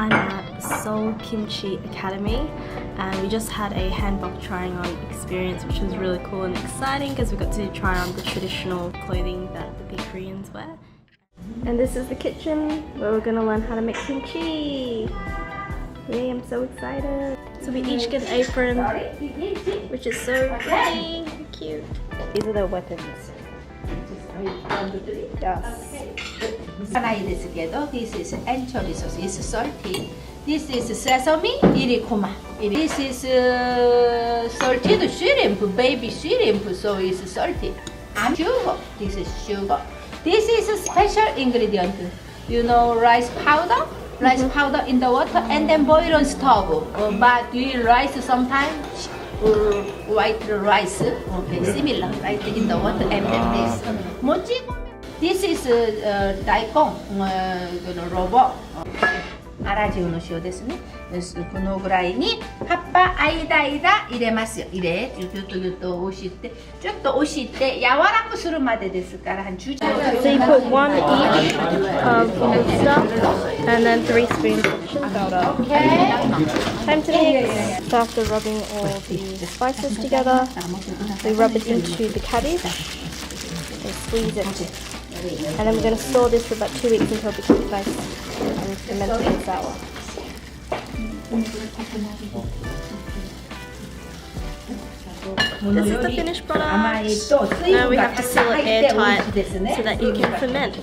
I'm at the Seoul Kimchi Academy and we just had a hanbok trying on experience, which was really cool and exciting because we got to try on the traditional clothing that the big Koreans wear. And this is the kitchen where we're going to learn how to make kimchi. Yay, I'm so excited. So we each get an apron, which is so pretty, cute. These are their weapons. Yes. This is anchovy sauce. It's salty. This is sesame, irikoma. This is salted shrimp, baby shrimp, so it's salty. And sugar. This is sugar. This is a special ingredient. You know, rice powder. Rice powder in the water and then boil on stove. But we rice sometimes white rice. Okay, similar, right? In the water and then this. Mochi. This is daikon, robo. 粗塩の塩ですね。このぐらいに葉っぱ間入れますよ。入れ、ぎゅっとぎゅっと押して、ちょっと押して柔らくするまでですから10時。So you put one each of the stuff and then 3 spoons of chin powder. Time to mix. So after rubbing all the spices together, we rub it into the cabbage and squeeze it. And then we're going to store this for about 2 weeks until it becomes nice and fermented and sour. This is the finished product. Now we have to seal it airtight so that you can ferment.